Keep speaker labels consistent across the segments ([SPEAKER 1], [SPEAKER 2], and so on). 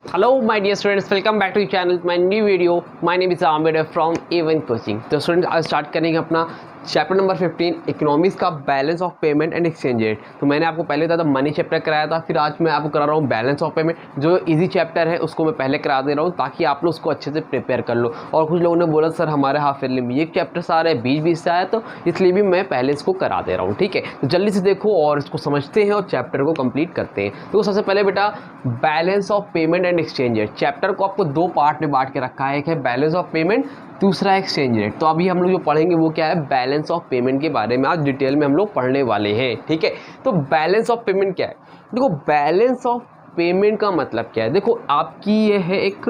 [SPEAKER 1] Hello my dear students, welcome back to the channel, my new video. My name is Amir from A1 Coaching. तो student आज start करेंगे अपना chapter number 15 economics का balance of payment and exchange rate. तो मैंने आपको पहले बताया था मनी चैप्टर कराया था, फिर आज मैं आपको करा रहा हूँ बैलेंस ऑफ पेमेंट। जो इजी चैप्टर है उसको मैं पहले करा दे रहा हूँ ताकि आप लोग उसको अच्छे से प्रिपेयर कर लो। और कुछ लोगों ने बोला सर हमारे हाफ ईयरली में ये चैप्टर सारे 20-20 से आया, तो इसलिए भी मैं पहले इसको करा दे रहा हूँ। ठीक है, तो जल्दी से देखो और इसको समझते हैं और चैप्टर को कंप्लीट करते हैं। तो सबसे पहले बेटा balance of payment and exchange rate. Chapter को आपको दो पार्ट में बांट के रखा है, एक है बैलेंस ऑफ पेमेंट, दूसरा एक्सचेंज रेट। तो अभी हम लोग जो पढ़ेंगे वो क्या है, बैलेंस ऑफ पेमेंट के बारे में आज डिटेल में हम लोग पढ़ने वाले हैं। ठीक है, तो बैलेंस ऑफ पेमेंट क्या है? देखो बैलेंस ऑफ पेमेंट का मतलब क्या है। देखो आपकी ये है एक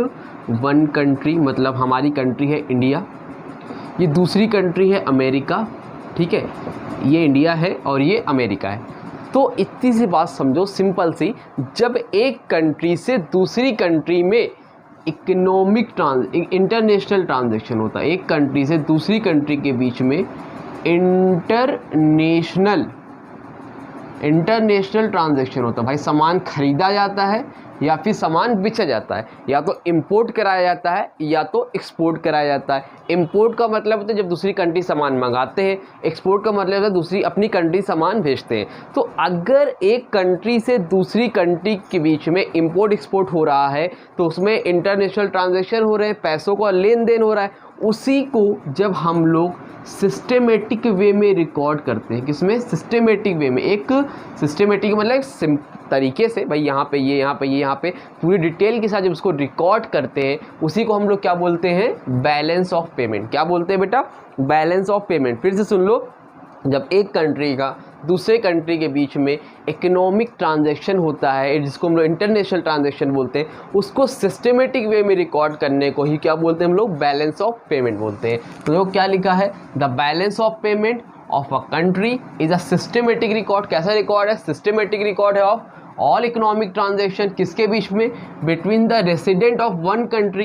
[SPEAKER 1] वन कंट्री, मतलब हमारी कंट्री है इंडिया, ये दूसरी कंट्री है अमेरिका। ठीक है, ये इंडिया है और ये अमेरिका है। तो इतनी सी बात समझो सिंपल सी, जब एक कंट्री से दूसरी कंट्री में इकोनॉमिक इंटरनेशनल ट्रांजैक्शन होता है, एक कंट्री से दूसरी कंट्री के बीच में इंटरनेशनल ट्रांजैक्शन होता है। भाई सामान खरीदा जाता है या फिर सामान बेचा जाता है, या तो इंपोर्ट कराया जाता है या तो एक्सपोर्ट कराया जाता है। इंपोर्ट का मतलब होता है जब दूसरी कंट्री सामान मंगाते हैं, एक्सपोर्ट का मतलब है दूसरी अपनी कंट्री सामान भेजते हैं। तो अगर एक कंट्री से दूसरी कंट्री के बीच में इंपोर्ट एक्सपोर्ट हो रहा है तो उसमें इंटरनेशनल ट्रांजैक्शन हो रहे हैं, पैसों का लेन देन हो रहा है। उसी को जब हम लोग सिस्टेमेटिक वे में रिकॉर्ड करते हैं, किसमें? सिस्टेमेटिक वे में। एक सिस्टेमेटिक मतलब तरीके से, भाई यहाँ पे ये, यहाँ पे ये, यहाँ पे पूरी डिटेल के साथ जब उसको रिकॉर्ड करते हैं, उसी को हम लोग क्या बोलते हैं? Balance of payment. क्या बोलते हैं बेटा? Balance of payment. फिर से सुन लो, जब एक कंट्री का दूसरे कंट्री के बीच में इकोनॉमिक ट्रांजैक्शन होता है, जिसको हम लोग इंटरनेशनल ट्रांजैक्शन बोलते हैं, उसको सिस्टेमेटिक वे में रिकॉर्ड करने को ही क्या बोलते हैं हम लोग? बैलेंस ऑफ पेमेंट बोलते हैं। तो देखो क्या लिखा है, the balance of payment of a country is a systematic record. कैसा रिकॉर्ड है? सिस्टेमेटिक रिकॉर्ड है ऑफ ऑल इकोनॉमिक ट्रांजैक्शन। किसके बीच में? Between the resident of one country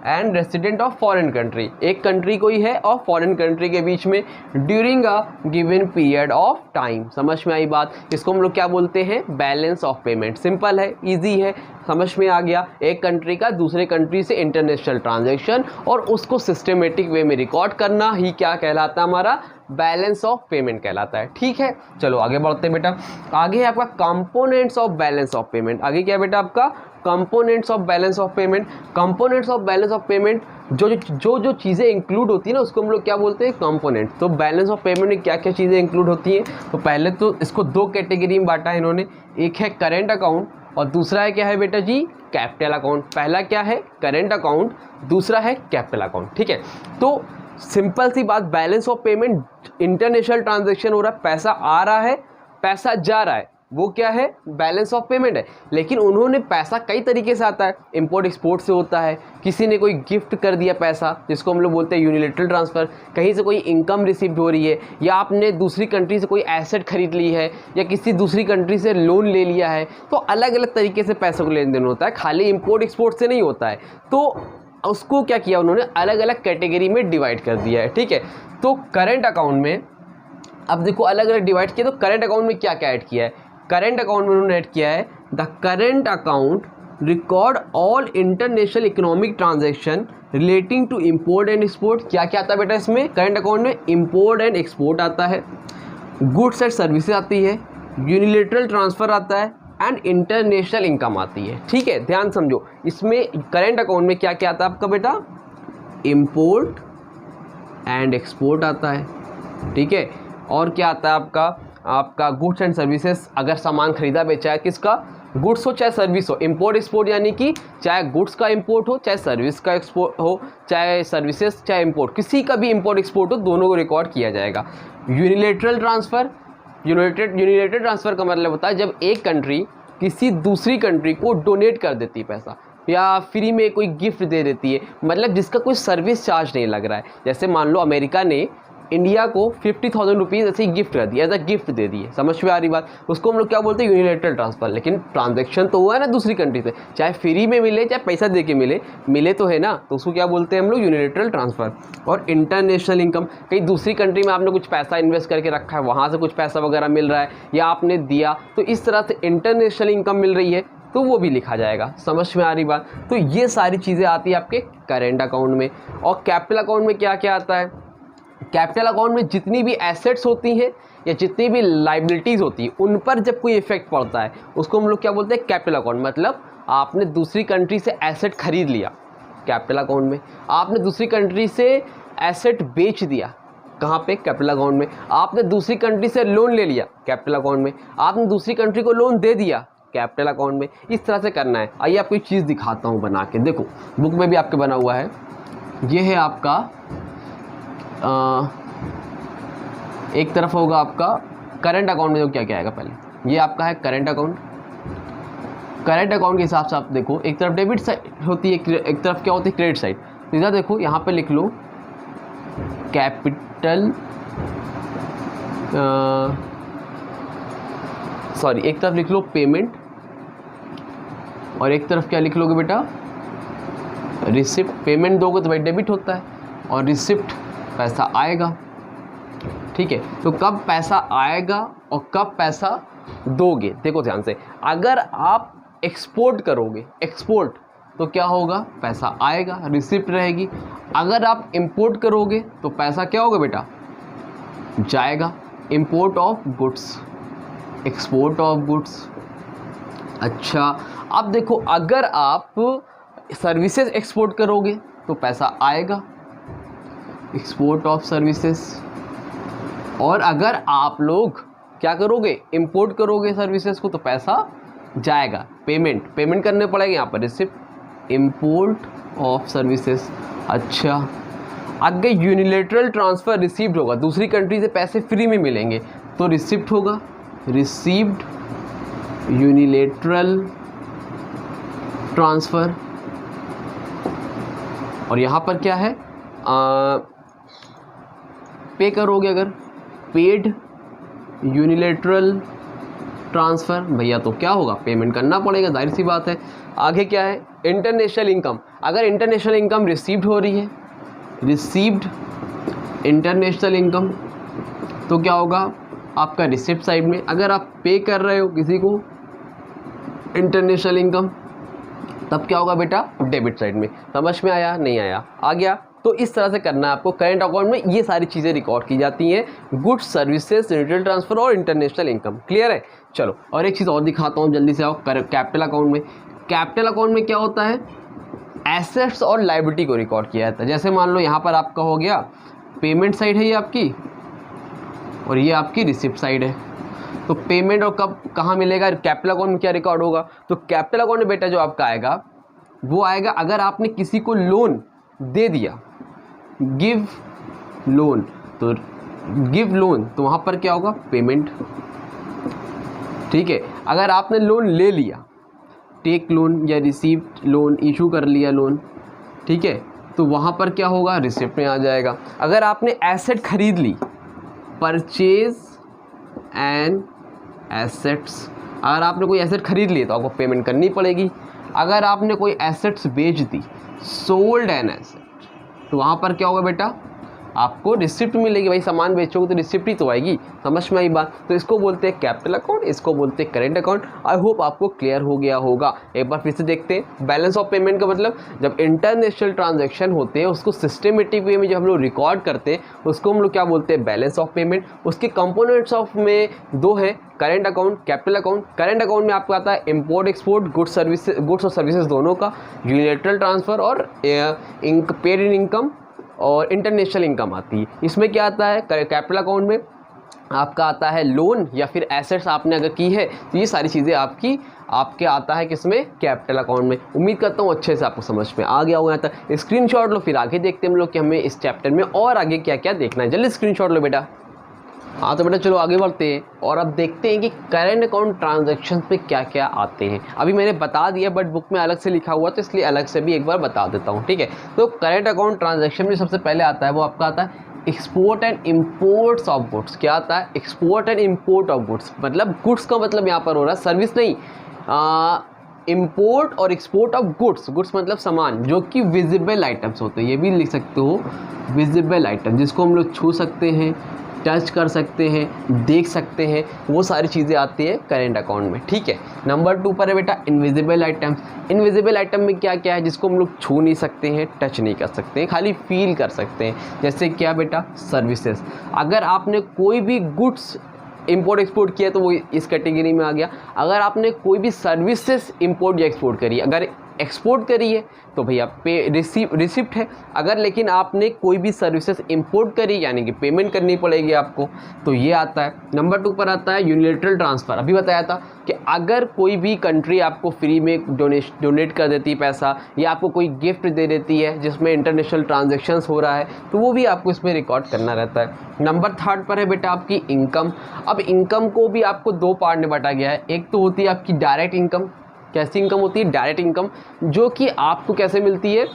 [SPEAKER 1] and resident of foreign country. एक कंट्री कोई है और फॉरेन कंट्री के बीच में during a given period of time. समझ में आई बात? इसको हम लोग क्या बोलते हैं? Balance of payment. सिंपल है, इजी है, समझ में आ गया। एक कंट्री का दूसरे कंट्री से इंटरनेशनल ट्रांजैक्शन और उसको सिस्टेमेटिक वे में रिकॉर्ड करना ही क्या कहलाता है? हमारा बैलेंस ऑफ पेमेंट कहलाता है। ठीक है, चलो आगे बढ़ते हैं बेटा। आगे है आपका components of balance of payment. आगे क्या बेटा? आपका components of balance of payment. Components of balance of payment, जो चीज़ें इंक्लूड होती है ना, उसको हम लोग क्या बोलते हैं? कंपोनेंट। तो बैलेंस ऑफ पेमेंट में क्या क्या चीज़ें इंक्लूड होती हैं? तो पहले तो इसको दो कैटेगरी में बांटा है इन्होंने, एक है करेंट अकाउंट और दूसरा है क्या है बेटा जी? Capital account. पहला क्या है? करेंट अकाउंट, दूसरा है कैपिटल अकाउंट। ठीक है, तो सिंपल सी बात, balance of payment international transaction हो रहा है, पैसा आ रहा है, पैसा जा रहा है, वो क्या है? बैलेंस ऑफ पेमेंट है। लेकिन उन्होंने पैसा कई तरीके से आता है, इंपोर्ट एक्सपोर्ट से होता है, किसी ने कोई गिफ्ट कर दिया पैसा, जिसको हम लोग बोलते हैं यूनिलेटरल ट्रांसफ़र, कहीं से कोई इनकम रिसीव हो रही है, या आपने दूसरी कंट्री से कोई एसेट खरीद ली है, या किसी दूसरी कंट्री से लोन ले लिया है। तो अलग अलग तरीके से पैसों का लेन देन होता है, खाली इंपोर्ट एक्सपोर्ट से नहीं होता है। तो उसको क्या किया उन्होंने? अलग अलग कैटेगरी में डिवाइड कर दिया है। ठीक है, तो करेंट अकाउंट में अब देखो अलग अलग डिवाइड किया। तो करेंट अकाउंट में क्या क्या ऐड किया है? करेंट अकाउंट में उन्होंने ऐड किया है the current account record all international economic transaction relating to import and export. क्या क्या आता है बेटा इसमें? करेंट अकाउंट में इंपोर्ट एंड एक्सपोर्ट आता है, गुड्स एंड सर्विसेज आती है, यूनिलेटरल ट्रांसफ़र आता है एंड इंटरनेशनल इनकम आती है। ठीक है, ध्यान समझो, इसमें करेंट अकाउंट में क्या क्या आता है आपका बेटा? इंपोर्ट एंड एक्सपोर्ट आता है। ठीक है, और क्या आता है आपका गुड्स एंड सर्विसेज। अगर सामान खरीदा बेचा है, किसका? गुड्स हो चाहे सर्विस हो, इंपोर्ट एक्सपोर्ट यानी कि चाहे गुड्स का इंपोर्ट हो चाहे सर्विस का एक्सपोर्ट हो, चाहे सर्विसेज चाहे इंपोर्ट, किसी का भी इंपोर्ट एक्सपोर्ट हो, दोनों को रिकॉर्ड किया जाएगा। यूनिलेटरल ट्रांसफ़र, यूनिलेटरल ट्रांसफ़र का मतलब होता है जब एक कंट्री किसी दूसरी कंट्री को डोनेट कर देती है पैसा, या फ्री में कोई गिफ्ट दे देती है, मतलब जिसका कोई सर्विस चार्ज नहीं लग रहा है। जैसे मान लो अमेरिका ने इंडिया को 50,000 रुपीज़ ऐसे ही गिफ्ट कर दिया, एज अ गिफ्ट दे दिए। समझ में आ रही बात? उसको हम लोग क्या बोलते हैं? Unilateral transfer. लेकिन ट्रांजैक्शन तो हुआ है ना दूसरी कंट्री से, चाहे फ्री में मिले चाहे पैसा दे के मिले तो है ना, तो उसको क्या बोलते हैं हम लोग? Unilateral transfer. और इंटरनेशनल इनकम, कहीं दूसरी कंट्री में आपने कुछ पैसा इन्वेस्ट करके रखा है, वहाँ से कुछ पैसा वगैरह मिल रहा है या आपने दिया, तो इस तरह से इंटरनेशनल इनकम मिल रही है, तो वो भी लिखा जाएगा। समझ में आ रही बात? तो ये सारी चीज़ें आती है आपके करेंट अकाउंट में। और कैपिटल अकाउंट में क्या क्या आता है? कैपिटल अकाउंट में जितनी भी एसेट्स होती हैं या जितनी भी लाइबिलिटीज़ होती हैं उन पर जब कोई इफेक्ट पड़ता है उसको हम लोग क्या बोलते हैं? Capital account. मतलब आपने दूसरी कंट्री से एसेट खरीद लिया कैपिटल अकाउंट में, आपने दूसरी कंट्री से एसेट बेच दिया कहाँ पे? कैपिटल अकाउंट में। आपने दूसरी कंट्री से लोन ले लिया कैपिटल अकाउंट में, आपने दूसरी कंट्री को लोन दे दिया कैपिटल अकाउंट में। इस तरह से करना है। आइए आपको एक चीज़ दिखाता हूँ बना के, देखो बुक में भी आपके बना हुआ है। ये है आपका एक तरफ होगा आपका करंट अकाउंट में जो क्या क्या आएगा, पहले ये आपका है करंट अकाउंट। करंट अकाउंट के हिसाब से आप देखो, एक तरफ डेबिट साइड होती है, एक तरफ क्या होती है? Credit side. तो इधर देखो यहाँ पे लिख लो कैपिटल, सॉरी एक तरफ लिख लो पेमेंट और एक तरफ क्या लिख लोगे बेटा? रिसिप्ट। पेमेंट दोगे तो भाई डेबिट होता है और रिसिप्ट पैसा आएगा। ठीक है, तो कब पैसा आएगा और कब पैसा दोगे, देखो ध्यान से। अगर आप एक्सपोर्ट करोगे, एक्सपोर्ट, तो क्या होगा? पैसा आएगा, रिसिप्ट रहेगी। अगर आप इंपोर्ट करोगे तो पैसा क्या होगा बेटा? जाएगा। Import of goods, export of goods. अच्छा, अब देखो अगर आप सर्विसेज एक्सपोर्ट करोगे तो पैसा आएगा, एक्सपोर्ट ऑफ सर्विसेज। और अगर आप लोग क्या करोगे? इंपोर्ट करोगे सर्विसेज को तो पैसा जाएगा, पेमेंट करने पड़ेगा यहाँ पर, रिसिप्ट, इंपोर्ट ऑफ सर्विसेज। अच्छा, अगर यूनिलेटरल ट्रांसफ़र रिसीव्ड होगा, दूसरी कंट्री से पैसे फ्री में मिलेंगे तो रिसिप्ट होगा, रिसीव्ड यूनिलेटरल ट्रांसफ़र। और यहाँ पर क्या है? पे करोगे अगर, पेड यूनिलेटरल ट्रांसफ़र, भैया तो क्या होगा? पेमेंट करना पड़ेगा, जाहिर सी बात है। आगे क्या है? International income. अगर इंटरनेशनल इनकम रिसीव्ड हो रही है, रिसीव्ड इंटरनेशनल इनकम, तो क्या होगा? आपका रिसिप्ट साइड में। अगर आप पे कर रहे हो किसी को इंटरनेशनल इनकम, तब क्या होगा बेटा? डेबिट साइड में। समझ में आया? नहीं आया? आ गया? तो इस तरह से करना है आपको। करेंट अकाउंट में ये सारी चीज़ें रिकॉर्ड की जाती हैं, गुड्स, सर्विसेज, रिटेल ट्रांसफ़र और इंटरनेशनल इनकम। क्लियर है? चलो और एक चीज़ और दिखाता हूँ, जल्दी से आओ। कैपिटल अकाउंट में, कैपिटल अकाउंट में क्या होता है? एसेट्स और लायबिलिटी को रिकॉर्ड किया जाता है। जैसे मान लो यहाँ पर आपका हो गया पेमेंट साइड है ये आपकी, और ये आपकी रिसिप्ट साइड है। तो पेमेंट और कब कहाँ मिलेगा? कैपिटल अकाउंट में क्या रिकॉर्ड होगा? तो कैपिटल अकाउंट में बेटा जो आपका आएगा वो आएगा अगर आपने किसी को लोन दे दिया, गिव लोन, तो गिव लोन, तो वहाँ पर क्या होगा? पेमेंट। ठीक है, अगर आपने लोन ले लिया, टेक लोन या रिसीव्ड लोन, इशू कर लिया लोन, ठीक है, तो वहाँ पर क्या होगा? रिसिप्ट में आ जाएगा। अगर आपने एसेट खरीद ली, परचेज एंड एसेट्स, अगर आपने कोई एसेट खरीद ली तो आपको पेमेंट करनी पड़ेगी। अगर आपने कोई एसेट्स बेच दी, सोल्ड एन एसेट, तो वहाँ पर क्या होगा बेटा? आपको रिसिप्ट मिलेगी। भाई सामान बेचोगे तो रिसिप्ट ही तो आएगी। समझ में आई बात? तो इसको बोलते हैं कैपिटल अकाउंट, इसको बोलते हैं करेंट अकाउंट। आई होप आपको क्लियर हो गया होगा। एक बार फिर से देखते हैं। बैलेंस ऑफ पेमेंट का मतलब जब इंटरनेशनल ट्रांजैक्शन होते हैं उसको सिस्टमेटिक वे में जब हम लोग रिकॉर्ड करते हैं उसको हम लोग क्या बोलते हैं? Balance of payment. उसके कंपोनेंट्स ऑफ में दो है, current account, capital account. Current account में आपको आता है इंपोर्ट एक्सपोर्ट, गुड्स और सर्विसेज दोनों का, यूनिलेटरल ट्रांसफ़र और पेड इन इनकम और इंटरनेशनल इनकम आती है। इसमें क्या आता है? कैपिटल अकाउंट में आपका आता है लोन या फिर एसेट्स आपने अगर की है तो ये सारी चीज़ें आपके आता है किसमें? कैपिटल अकाउंट में। उम्मीद करता हूँ अच्छे से आपको समझ में आ गया होगा। यहाँ तक स्क्रीनशॉट लो, फिर आगे देखते हैं हम लोग कि हमें इस चैप्टर में और आगे क्या क्या देखना है। जल्दी स्क्रीनशॉट लो बेटा। हाँ तो बेटा चलो आगे बढ़ते हैं और अब देखते हैं कि करेंट अकाउंट ट्रांजैक्शन पे क्या क्या आते हैं। अभी मैंने बता दिया बट बुक में अलग से लिखा हुआ तो इसलिए अलग से भी एक बार बता देता हूँ। ठीक है, तो करेंट अकाउंट ट्रांजैक्शन में सबसे पहले आता है वो आपका आता है export and imports of goods. क्या आता है? Export and import of goods. मतलब गुड्स का मतलब यहाँ पर हो रहा है सर्विस नहीं, इम्पोर्ट और एक्सपोर्ट ऑफ गुड्स। गुड्स मतलब सामान जो कि विजिबल आइटम्स होते हैं, ये भी लिख सकते हो विजिबल आइटम, जिसको हम लोग छू सकते हैं, टच कर सकते हैं, देख सकते हैं, वो सारी चीज़ें आती है करेंट अकाउंट में। ठीक है, नंबर 2 पर है बेटा इनविजिबल आइटम्स। इनविजिबल आइटम में क्या क्या है जिसको हम लोग छू नहीं सकते हैं, टच नहीं कर सकते हैं, खाली फील कर सकते हैं। जैसे क्या बेटा, सर्विसेज। अगर आपने कोई भी गुड्स इंपोर्ट एक्सपोर्ट किया तो वो इस कैटेगरी में आ गया। अगर आपने कोई भी सर्विसेज इंपोर्ट या एक्सपोर्ट करी, अगर एक्सपोर्ट करी है तो भैया रिसिप्ट है। अगर लेकिन आपने कोई भी सर्विसेज इंपोर्ट करी यानी कि पेमेंट करनी पड़ेगी आपको, तो ये आता है। नंबर 2 पर आता है यूनिलेटरल ट्रांसफ़र। अभी बताया था कि अगर कोई भी कंट्री आपको फ्री में डोनेट कर देती है पैसा, या आपको कोई गिफ्ट दे देती है जिसमें इंटरनेशनल ट्रांजेक्शन्स हो रहा है, तो वो भी आपको इसमें रिकॉर्ड करना रहता है। नंबर 3 पर है बेटा आपकी इनकम। अब इनकम को भी आपको 2 पार्ट में बांटा गया है। एक तो होती है आपकी डायरेक्ट इनकम। कैसी इनकम होती है? डायरेक्ट इनकम, जो कि आपको कैसे मिलती है,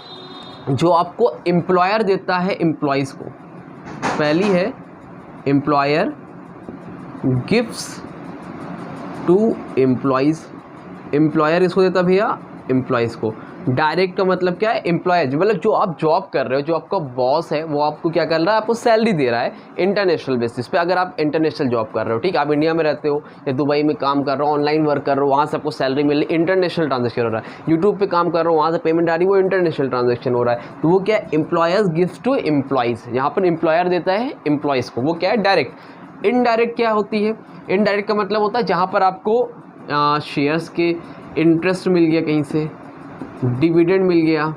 [SPEAKER 1] जो आपको एम्प्लॉयर देता है एम्प्लॉयज़ को। पहली है employer gifts to employees. Employer इसको देता भैया एम्प्लॉयज़ को। डायरेक्ट का मतलब क्या है? एम्प्लॉयर मतलब जो आप जॉब कर रहे हो, जो आपका बॉस है वो आपको क्या कर रहा है, आपको सैलरी दे रहा है इंटरनेशनल बेसिस पे। अगर आप इंटरनेशनल जॉब कर रहे हो, ठीक, आप इंडिया में रहते हो या दुबई में काम कर रहे हो, ऑनलाइन वर्क कर रहे हो, वहाँ से आपको सैलरी मिल रही, इंटरनेशनल ट्रांजेक्शन हो रहा है। यूट्यूब पे काम कर रहे हो, वहाँ से पेमेंट आ रही है, वो इंटरनेशनल ट्रांजेक्शन हो रहा है। तो वो क्या है? Employers gift to employees. यहाँ पर एम्प्लॉयर देता है एम्प्लॉयज़ को, वो क्या है? डायरेक्ट। इनडायरेक्ट क्या होती है? इनडायरेक्ट का मतलब होता है जहाँ पर आपको शेयर्स के इंटरेस्ट मिल गया, कहीं से डिविडेंड मिल गया,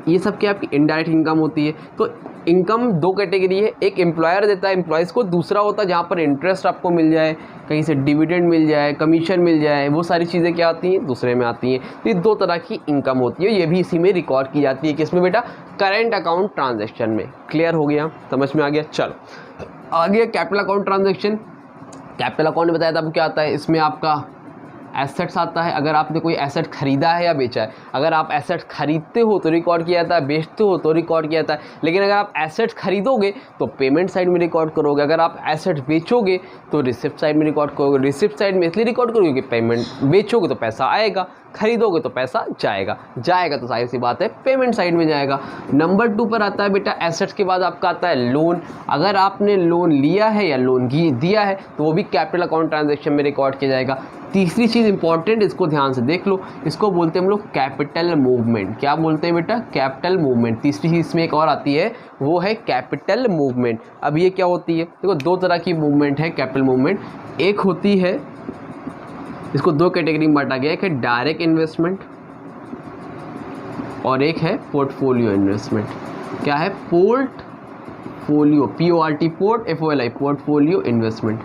[SPEAKER 1] ये सब क्या आपकी इनडायरेक्ट इनकम होती है। तो इनकम 2 कैटेगरी है, एक एम्प्लॉयर देता है एम्प्लॉयज़ को, दूसरा होता है जहाँ पर इंटरेस्ट आपको मिल जाए, कहीं से डिविडेंड मिल जाए, कमीशन मिल जाए, वो सारी चीज़ें क्या आती हैं? दूसरे में आती हैं। तो ये 2 तरह की इनकम होती है, ये भी इसी में रिकॉर्ड की जाती है। किसमें बेटा? करेंट अकाउंट ट्रांजेक्शन में। क्लियर हो गया, समझ में आ गया? चलो आगे capital account transaction. Capital account में बताया था आपको क्या आता है, इसमें आपका एसेट्स आता है। अगर आपने कोई एसेट खरीदा है या बेचा है, अगर आप एसेट खरीदते हो तो रिकॉर्ड किया जाता है, बेचते हो तो रिकॉर्ड किया जाता है। लेकिन अगर आप एसेट खरीदोगे तो पेमेंट साइड में रिकॉर्ड करोगे, अगर आप एसेट बेचोगे तो रिसिप्ट साइड में रिकॉर्ड करोगे। रिसिप्ट साइड में इसलिए रिकॉर्ड करोगे कि पेमेंट, बेचोगे तो पैसा आएगा, खरीदोगे तो पैसा जाएगा, जाएगा तो सारी सी बात है पेमेंट साइड में जाएगा। नंबर 2 पर आता है बेटा एसेट्स के बाद आपका आता है लोन। अगर आपने लोन लिया है या लोन दिया है तो वो भी कैपिटल अकाउंट ट्रांजैक्शन में रिकॉर्ड किया जाएगा। तीसरी चीज़ इंपॉर्टेंट, इसको ध्यान से देख लो, इसको बोलते हैं हम लोग कैपिटल मूवमेंट। क्या बोलते हैं बेटा? Capital movement. तीसरी चीज़ इसमें एक और आती है, वो है कैपिटल मूवमेंट। अब ये क्या होती है? देखो 2 तरह की मूवमेंट है कैपिटल मूवमेंट। एक होती है, इसको 2 कैटेगरी में बांटा गया, एक है डायरेक्ट इन्वेस्टमेंट और एक है पोर्टफोलियो इन्वेस्टमेंट। क्या है? Portfolio, PORT, port FOLI, portfolio investment.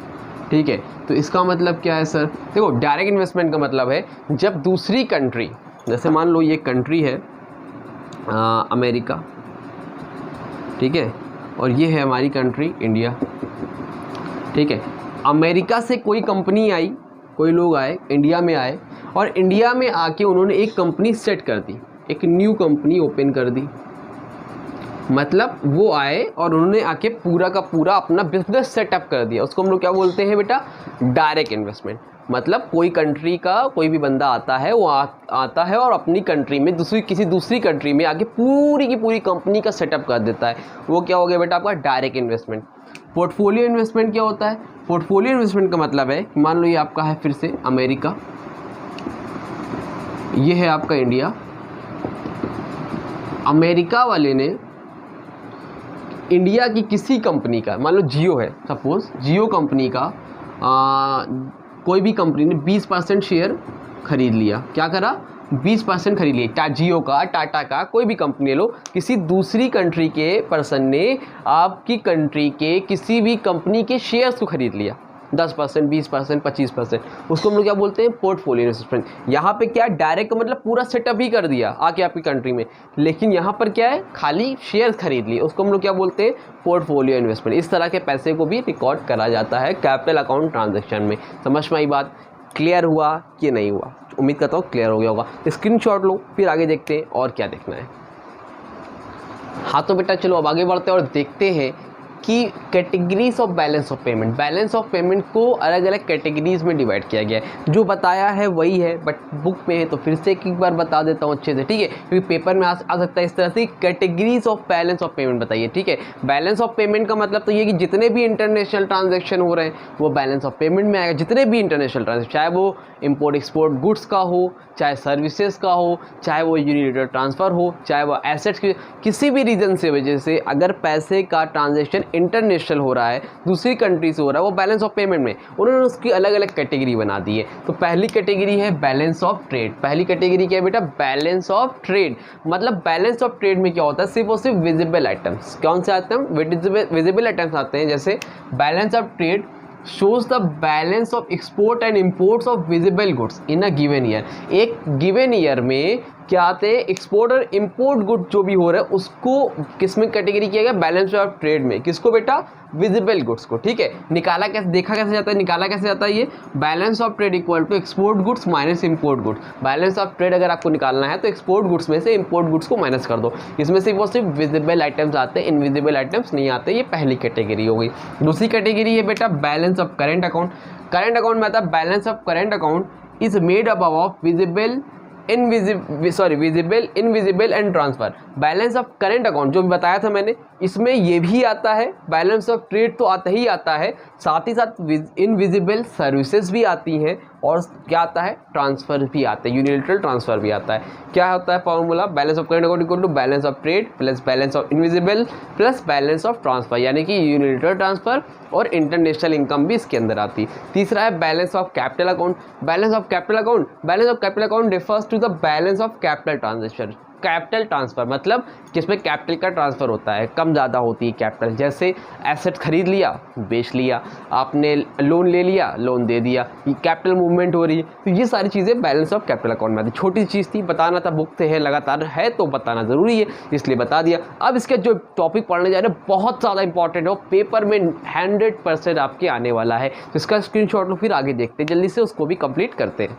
[SPEAKER 1] ठीक है, तो इसका मतलब क्या है सर? देखो डायरेक्ट इन्वेस्टमेंट का मतलब है जब दूसरी कंट्री, जैसे मान लो ये कंट्री है अमेरिका, ठीक है, और ये है हमारी कंट्री इंडिया, ठीक है। अमेरिका से कोई कंपनी आई, कोई लोग आए, इंडिया में आए, और इंडिया में आके उन्होंने एक कंपनी सेट कर दी, एक न्यू कंपनी ओपन कर दी। मतलब वो आए और उन्होंने आके पूरा का पूरा अपना बिजनेस सेटअप कर दिया, उसको हम लोग क्या बोलते हैं बेटा? Direct investment. मतलब कोई कंट्री का कोई भी बंदा आता है, वो आता है और अपनी कंट्री में किसी दूसरी कंट्री में आके पूरी की पूरी कंपनी का सेटअप कर देता है, वो क्या हो गया बेटा? आपका डायरेक्ट इन्वेस्टमेंट। पोर्टफोलियो इन्वेस्टमेंट क्या होता है? पोर्टफोलियो इन्वेस्टमेंट का मतलब है कि मान लो ये आपका है फिर से अमेरिका, ये है आपका इंडिया। अमेरिका वाले ने इंडिया की किसी कंपनी का, मान लो जियो है, सपोज जियो कंपनी का कोई भी कंपनी ने 20% शेयर खरीद लिया। क्या करा? 20% खरीद लिया। जियो का, टाटा का, कोई भी कंपनी लो, किसी दूसरी कंट्री के पर्सन ने आपकी कंट्री के किसी भी कंपनी के शेयर्स को खरीद लिया, 10%, 20%, 25%, उसको हम लोग क्या बोलते हैं? Portfolio investment. यहाँ पे क्या है? डायरेक्ट मतलब पूरा सेटअप ही कर दिया आके आपकी कंट्री में, लेकिन यहाँ पर क्या है? खाली शेयर खरीद लिए, उसको हम लोग क्या बोलते हैं? Portfolio investment. इस तरह के पैसे को भी रिकॉर्ड करा जाता है कैपिटल अकाउंट ट्रांजेक्शन में। समझ में आई बात? क्लियर हुआ कि नहीं हुआ? उम्मीद करता हूँ क्लियर हो गया होगा। स्क्रीनशॉट लो, फिर आगे देखते हैं और क्या देखना है। हाँ तो बेटा चलो अब आगे बढ़ते हैं और देखते हैं कि categories of balance of payment, balance of payment को अलग अलग कैटेगरीज में डिवाइड किया गया है। जो बताया है वही है, बट बुक में है तो फिर से एक बार बता देता हूँ अच्छे से, ठीक है, क्योंकि पेपर में आ सकता है इस तरह से। Categories of balance of payment बताइए, ठीक है। बैलेंस ऑफ पेमेंट का मतलब तो ये कि जितने भी इंटरनेशनल ट्रांजेक्शन हो रहे हैं वो बैलेंस ऑफ पेमेंट में आएगा। जितने भी इंटरनेशनल ट्रांजेक्शन, चाहे वो इम्पोर्ट एक्सपोर्ट गुड्स का हो, चाहे सर्विसेज का हो, चाहे वो यूनिलैटरल ट्रांसफ़र हो, चाहे वो एसेट्स की, किसी भी रीज़न से वजह से अगर पैसे का ट्रांजैक्शन इंटरनेशनल हो रहा है, दूसरी कंट्री से हो रहा है, वो बैलेंस ऑफ पेमेंट में उन्होंने उसकी अलग अलग कैटेगरी बना दी है। तो पहली कैटेगरी है बैलेंस ऑफ ट्रेड। पहली कैटेगरी क्या है बेटा? Balance of trade. मतलब बैलेंस ऑफ ट्रेड में क्या होता है? सिर्फ और सिर्फ विजिबल आइटम्स। कौन से आते हैं? विजिबल आइटम्स आते हैं। जैसे balance of trade shows the balance of export and imports of visible goods in a given year। एक given year में क्या आते हैं? एक्सपोर्ट और इम्पोर्ट गुड जो भी हो रहा है उसको किस में कैटेगरी किया गया? बैलेंस ऑफ ट्रेड में। किसको बेटा? विजिबल गुड्स को, ठीक है। निकाला कैसे, देखा कैसे जाता है, निकाला कैसे जाता है? ये balance of trade equal to export goods minus import goods. Balance of trade अगर आपको निकालना है तो एक्सपोर्ट गुड्स में से इम्पोर्ट गुड्स को माइनस कर दो। इसमें से वो सिर्फ विजिबल आइटम्स आते हैं, इनविजिबल आइटम्स नहीं आते। ये पहली कैटेगरी हो गई। दूसरी कैटेगरी है बेटा balance of current account. Current account में आता है balance of current account is made up of visible, invisible and transfer. Balance of current account जो भी बताया था मैंने, इसमें ये भी आता है। बैलेंस ऑफ ट्रेड तो आता ही आता है, साथ ही साथ इनविजिबल सर्विसेज भी आती हैं और क्या आता है? ट्रांसफ़र भी आता है, यूनिलैटरल ट्रांसफ़र भी आता है। क्या होता है formula? Balance of current account equal to balance of trade plus balance of invisible plus balance of transfer, यानी कि यूनिलैटरल ट्रांसफ़र और इंटरनेशनल इनकम भी इसके अंदर आती है। तीसरा है balance of capital account. Balance of capital account, balance of capital account refers to the balance of capital transaction. Capital transfer मतलब जिसमें कैपिटल का ट्रांसफ़र होता है, कम ज़्यादा होती है कैपिटल। जैसे एसेट खरीद लिया, बेच लिया, आपने लोन ले लिया, लोन दे दिया, ये कैपिटल मूवमेंट हो रही है। तो ये सारी चीज़ें बैलेंस ऑफ कैपिटल अकाउंट में आती है। छोटी चीज़ थी, बताना था, बुक से है, लगातार है तो बताना ज़रूरी है, इसलिए बता दिया। अब इसके जो टॉपिक पढ़ने जा रहे हैं बहुत ज़्यादा इंपॉर्टेंट है, पेपर में 100% आपके आने वाला है। तो इसका स्क्रीनशॉट लो, फिर आगे देखते हैं, जल्दी से उसको भी कंप्लीट करते हैं।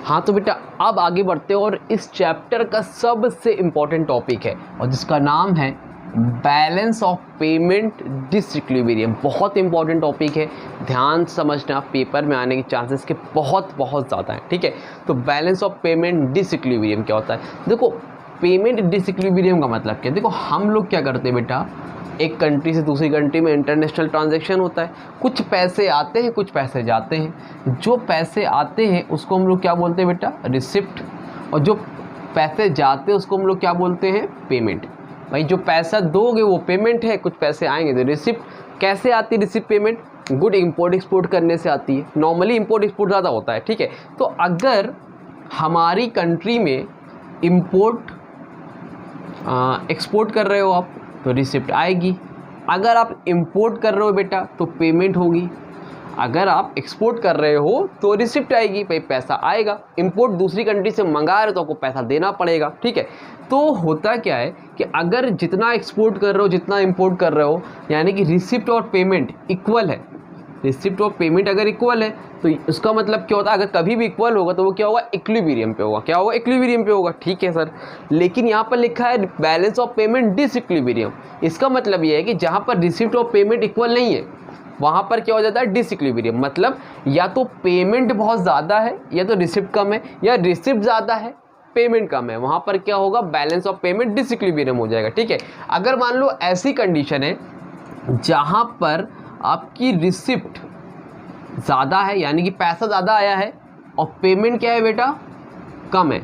[SPEAKER 1] हाँ तो बेटा अब आगे बढ़ते हैं और इस चैप्टर का सबसे इम्पॉर्टेंट टॉपिक है और जिसका नाम है बैलेंस ऑफ पेमेंट डिसइक्विलिब्रियम। बहुत इंपॉर्टेंट टॉपिक है, ध्यान समझना, पेपर में आने के चांसेस के बहुत ज़्यादा हैं, ठीक है। तो बैलेंस ऑफ पेमेंट डिसइक्विलिब्रियम क्या होता है? देखो पेमेंट डिसइक्विलिब्रियम का मतलब क्या है? देखो हम लोग क्या करते हैं बेटा, एक कंट्री से दूसरी कंट्री में इंटरनेशनल ट्रांजैक्शन होता है, कुछ पैसे आते हैं कुछ पैसे जाते हैं। जो पैसे आते हैं उसको हम लोग क्या बोलते हैं बेटा? रिसिप्ट। और जो पैसे जाते हैं उसको हम लोग क्या बोलते हैं? पेमेंट। भाई जो पैसा दोगे वो पेमेंट है, कुछ पैसे आएंगे तो रिसिप्ट। कैसे आती है receipt payment? Good import export करने से आती है। नॉर्मली इम्पोर्ट एक्सपोर्ट ज़्यादा होता है, ठीक है। तो अगर हमारी कंट्री में इम्पोर्ट एक्सपोर्ट कर रहे हो आप तो रिसिप्ट आएगी। अगर आप इंपोर्ट कर रहे हो बेटा तो पेमेंट होगी। अगर आप एक्सपोर्ट कर रहे हो तो रिसिप्ट आएगी, भाई पैसा आएगा। इंपोर्ट दूसरी कंट्री से मंगा रहे हो तो आपको पैसा देना पड़ेगा, ठीक है। तो होता क्या है कि अगर जितना एक्सपोर्ट कर रहे हो जितना इंपोर्ट कर रहे हो, यानी कि रिसिप्ट और पेमेंट इक्वल है, रिसिप्ट और पेमेंट अगर इक्वल है तो उसका मतलब क्या होता है? अगर कभी भी इक्वल होगा तो वो क्या होगा? इक्विलिब्रियम पे होगा। क्या होगा? इक्विलिब्रियम पे होगा, ठीक है सर। लेकिन यहाँ पर लिखा है बैलेंस ऑफ पेमेंट डिसइक्विलिब्रियम। इसका मतलब ये है कि जहाँ पर रिसिप्ट और पेमेंट इक्वल नहीं है वहाँ पर क्या हो जाता है? डिसइक्विलिब्रियम। मतलब या तो पेमेंट बहुत ज़्यादा है या तो रिसिप्ट कम है, या रिसिप्ट ज़्यादा है पेमेंट कम है, वहाँ पर क्या होगा? बैलेंस ऑफ पेमेंट डिसइक्विलिब्रियम हो जाएगा, ठीक है। अगर मान लो ऐसी कंडीशन है जहाँ पर आपकी रिसिप्ट ज़्यादा है, यानी कि पैसा ज़्यादा आया है, और पेमेंट क्या है बेटा? कम है,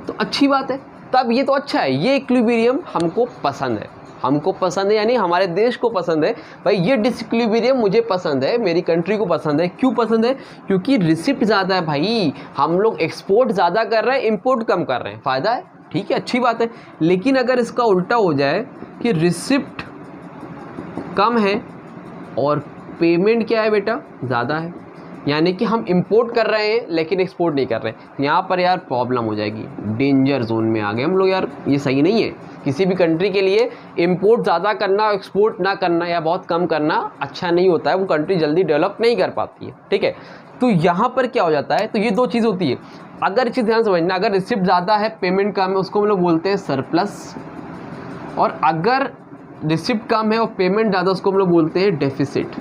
[SPEAKER 1] तो अच्छी बात है, तब ये तो अच्छा है। ये इक्विलिब्रियम हमको पसंद है, हमको पसंद है, यानी हमारे देश को पसंद है। भाई ये डिसइक्विलिब्रियम मुझे पसंद है, मेरी कंट्री को पसंद है। क्यों पसंद है? क्योंकि रिसिप्ट ज़्यादा है भाई, हम लोग एक्सपोर्ट ज़्यादा कर रहे हैं, इंपोर्ट कम कर रहे हैं, फ़ायदा है, ठीक है, अच्छी बात है। लेकिन अगर इसका उल्टा हो जाए कि रिसिप्ट कम है और पेमेंट क्या है बेटा? ज़्यादा है, यानी कि हम इंपोर्ट कर रहे हैं लेकिन एक्सपोर्ट नहीं कर रहे हैं, यहाँ पर यार प्रॉब्लम हो जाएगी, डेंजर जोन में आ गए हम लोग यार। ये सही नहीं है किसी भी कंट्री के लिए। इंपोर्ट ज़्यादा करना, एक्सपोर्ट ना करना या बहुत कम करना अच्छा नहीं होता है, वो कंट्री जल्दी डेवलप नहीं कर पाती है, ठीक है। तो यहाँ पर क्या हो जाता है? तो ये दो चीज़ होती है। अगर चीज़ ध्यान समझना, अगर रिसिप्ट ज़्यादा है पेमेंट कम है उसको हम लोग बोलते हैं सरप्लस, और अगर रिसिप्ट कम है और पेमेंट ज़्यादा, उसको हम लोग बोलते हैं डेफिसिट,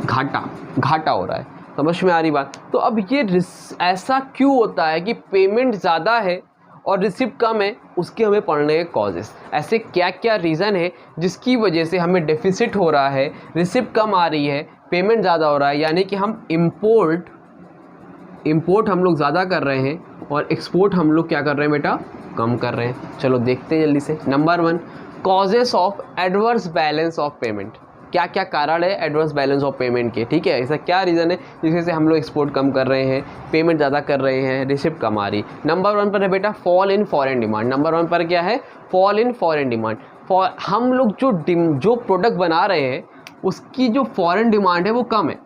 [SPEAKER 1] घाटा हो रहा है। समझ में आ रही बात? तो अब ये ऐसा क्यों होता है कि पेमेंट ज़्यादा है और रिसिप्ट कम है, उसके हमें पढ़ने के कॉजेस, ऐसे क्या क्या रीज़न है जिसकी वजह से हमें डेफिसिट हो रहा है, रिसिप्ट कम आ रही है, पेमेंट ज़्यादा हो रहा है, यानी कि हम इम्पोर्ट हम लोग ज़्यादा कर रहे हैं और एक्सपोर्ट हम लोग क्या कर रहे हैं बेटा, कम कर रहे हैं। चलो देखते हैं जल्दी से। Number 1, causes of adverse balance of payment. क्या क्या कारण है एडवर्स बैलेंस ऑफ पेमेंट के, ठीक है, ऐसा क्या रीज़न है जिससे से हम लोग एक्सपोर्ट कम कर रहे हैं, पेमेंट ज़्यादा कर रहे हैं, रिसिप्ट कम आ रही। नंबर 1 पर है बेटा fall in foreign demand. Number 1 पर क्या है, फॉल इन फॉरेन डिमांड। हम लोग जो प्रोडक्ट बना रहे हैं उसकी जो फॉरेन डिमांड है वो कम है,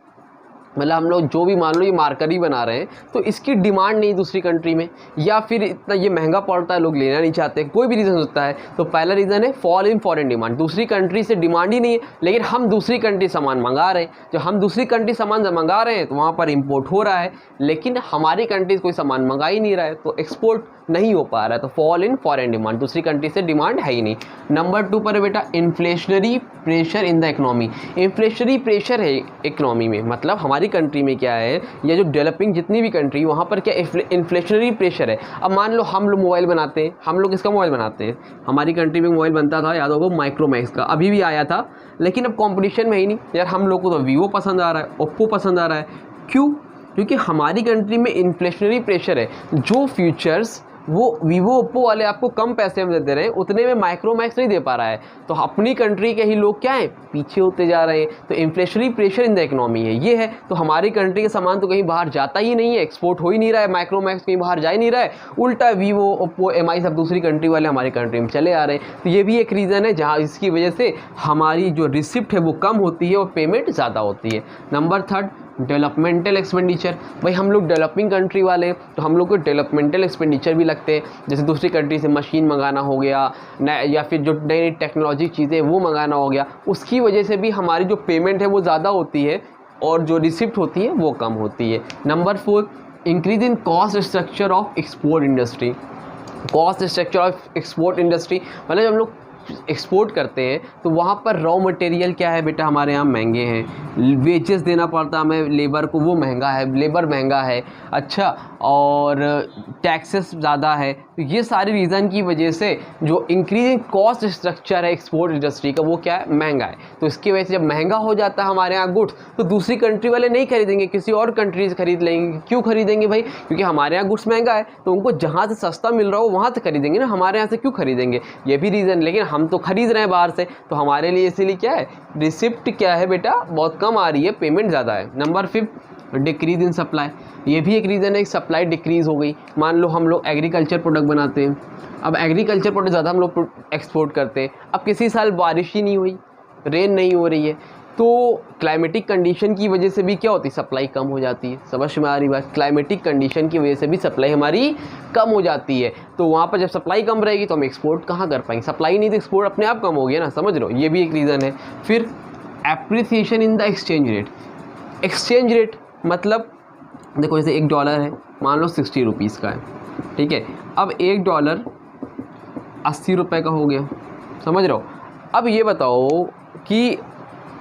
[SPEAKER 1] मतलब हम लोग जो भी मान लो ये मार्कर ही बना रहे हैं तो इसकी डिमांड नहीं दूसरी कंट्री में, या फिर इतना ये महंगा पड़ता है, लोग लेना नहीं चाहते, कोई भी रीज़न होता है। तो पहला रीज़न है फॉल इन फॉरेन डिमांड, दूसरी कंट्री से डिमांड ही नहीं है, लेकिन हम दूसरी कंट्री सामान मंगा रहे हैं। जब हम दूसरी कंट्री सामान मंगा रहे हैं तो वहाँ पर इम्पोर्ट हो रहा है, लेकिन हमारी कंट्री से कोई सामान मंगा ही नहीं रहा है, तो एक्सपोर्ट नहीं हो पा रहा है। तो फॉल इन फॉरेन डिमांड, दूसरी कंट्री से डिमांड है ही नहीं। नंबर 2 पर है बेटा inflationary pressure in the economy. Inflationary pressure है इकोनॉमी में, मतलब हमारी कंट्री में क्या है, या जो डेवलपिंग जितनी भी कंट्री वहाँ पर क्या इन्फ्लेशनरी प्रेशर है। अब मान लो हम लोग मोबाइल बनाते हैं, हम लोग इसका मोबाइल बनाते हैं, हमारी कंट्री में मोबाइल बनता था, याद होगा माइक्रोमैक्स का, अभी भी आया था, लेकिन अब कंपटीशन में ही नहीं यार। हम लोग को तो वीवो पसंद आ रहा है, ओप्पो पसंद आ रहा है, क्यों? क्योंकि हमारी कंट्री में इन्फ्लेशनरी प्रेशर है। जो फीचर्स वो वीवो ओप्पो वाले आपको कम पैसे में दे रहे हैं, उतने में माइक्रोमैक्स नहीं दे पा रहा है, तो अपनी कंट्री के ही लोग क्या है, पीछे होते जा रहे हैं। तो inflationary pressure in the economy है, ये है। तो हमारी कंट्री के सामान तो कहीं बाहर जाता ही नहीं है, एक्सपोर्ट हो ही नहीं रहा है, माइक्रोमैक्स कहीं बाहर जा ही नहीं रहा है, उल्टा वीवो ओप्पो एमआई सब दूसरी कंट्री वाले हमारी कंट्री में चले आ रहे हैं। तो ये भी एक रीज़न है जहाँ इसकी वजह से हमारी जो रिसिप्ट है वो कम होती है और पेमेंट ज़्यादा होती है। Number 3 developmental expenditure. भाई हम लोग डेवलपिंग कंट्री वाले हैं तो हम लोग को डेवलपमेंटल एक्सपेंडिचर भी लगते हैं, जैसे दूसरी कंट्री से मशीन मंगाना हो गया, या फिर जो नई नई टेक्नोलॉजी चीज़ें वो मंगाना हो गया, उसकी वजह से भी हमारी जो पेमेंट है वो ज़्यादा होती है और जो रिसिप्ट होती है वो कम होती है। Number 4 increase in cost structure of export industry. Cost structure of export industry मतलब जब हम लोग एक्सपोर्ट करते हैं तो वहाँ पर रॉ मटेरियल क्या है बेटा, हमारे यहाँ महंगे हैं, वेजेस देना पड़ता है हमें लेबर को, वो महंगा है, लेबर महंगा है, अच्छा, और टैक्सेस ज़्यादा है। तो ये सारी रीज़न की वजह से जो इंक्रीजिंग कॉस्ट स्ट्रक्चर है एक्सपोर्ट इंडस्ट्री का वो क्या है, महंगा है। तो इसकी वजह से जब महंगा हो जाता है हमारे यहाँ गुड्स तो दूसरी कंट्री वाले नहीं खरीदेंगे, किसी और कंट्री से खरीद लेंगे। क्यों खरीदेंगे भाई? क्योंकि हमारे यहाँ गुड्स महंगा है, तो उनको जहाँ से सस्ता मिल रहा हो वहाँ से खरीदेंगे ना, हमारे यहाँ से क्यों खरीदेंगे, ये भी रीज़न। लेकिन हम तो खरीद रहे हैं बाहर से, तो हमारे लिए इसीलिए क्या है, रिसिप्ट क्या है बेटा, बहुत कम आ रही है, पेमेंट ज़्यादा है। Number 5 decrease in supply. ये भी एक रीज़न है, सप्लाई डिक्रीज़ हो गई। मान लो हम लोग एग्रीकल्चर प्रोडक्ट बनाते हैं, अब एग्रीकल्चर प्रोडक्ट ज़्यादा हम लोग एक्सपोर्ट करते हैं, अब किसी साल बारिश ही नहीं हुई, रेन नहीं हो रही है, तो क्लाइमेटिक कंडीशन की वजह से भी क्या होती है, सप्लाई कम हो जाती है। समझ में आ रही बात? क्लाइमेटिक कंडीशन की वजह से भी सप्लाई हमारी कम हो जाती है। तो वहाँ पर जब सप्लाई कम रहेगी तो हम एक्सपोर्ट कहाँ कर पाएंगे, सप्लाई नहीं तो एक्सपोर्ट अपने आप कम हो गया ना, समझ लो, ये भी एक रीज़न है। फिर appreciation in the exchange rate. Exchange rate मतलब देखो, जैसे $1 है, मान लो 60 रुपीज़ का है, ठीक है, अब $1 80 रुपये का हो गया, समझ रहे हो। अब ये बताओ कि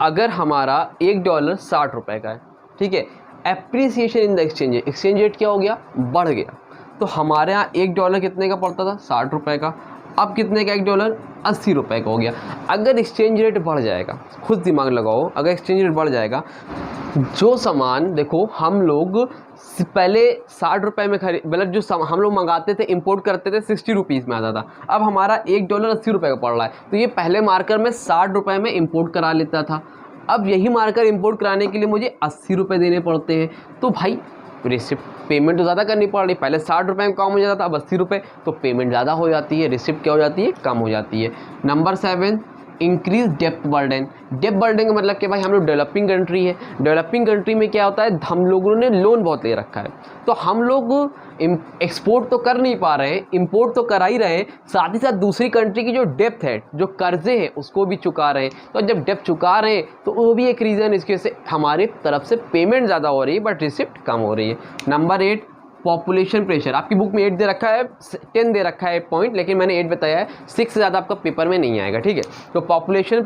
[SPEAKER 1] अगर हमारा $1 60 रुपये का है, ठीक है, appreciation in the exchange rate क्या हो गया, बढ़ गया। तो हमारे यहाँ $1 कितने का पड़ता था, 60 रुपये का, अब कितने का $1 80 रुपये का हो गया। अगर एक्सचेंज रेट बढ़ जाएगा, खुद दिमाग लगाओ, अगर एक्सचेंज रेट बढ़ जाएगा, जो सामान देखो हम लोग पहले 60 रुपये में खरीद, मतलब जो हम लोग मंगाते थे, इंपोर्ट करते थे 60 रुपीज़ में आता था, अब हमारा $1 80 रुपये का पड़ रहा है। तो ये पहले मार्कर में 60 रुपये में इंपोर्ट करा लेता था, अब यही मार्कर इंपोर्ट कराने के लिए मुझे 80 रुपये देने पड़ते हैं। तो भाई रिसिप्ट पेमेंट तो ज़्यादा करनी पड़ रही, पहले 60 रुपये में काम हो जाता था, अब 80 रुपये, तो पेमेंट ज़्यादा हो जाती है, रिसिप्ट क्या हो जाती है, कम हो जाती है। Number 7 increase depth burden. Depth burden का मतलब कि भाई हम लोग डेवलपिंग कंट्री है, डेवलपिंग कंट्री में क्या होता है, हम लोगों ने लोन बहुत ले रखा है, तो हम लोग एक्सपोर्ट तो कर नहीं पा रहे हैं, इंपोर्ट तो करा ही रहे हैं, साथ ही साथ दूसरी कंट्री की जो डेप्थ है, जो कर्जे हैं, उसको भी चुका रहे हैं। तो जब डेप्थ चुका रहे हैं तो वो भी एक रीज़न, इसकी वजह से हमारे तरफ से पेमेंट ज़्यादा हो रही है बट रिसिप्ट कम हो रही है। नंबर 8 पॉपुलेशन प्रेशर, आपकी बुक में 8 दे रखा है, 10 दे रखा है पॉइंट, लेकिन मैंने 8 बताया है, 6 से ज़्यादा आपका पेपर में नहीं आएगा, ठीक है। तो पॉपुलेशन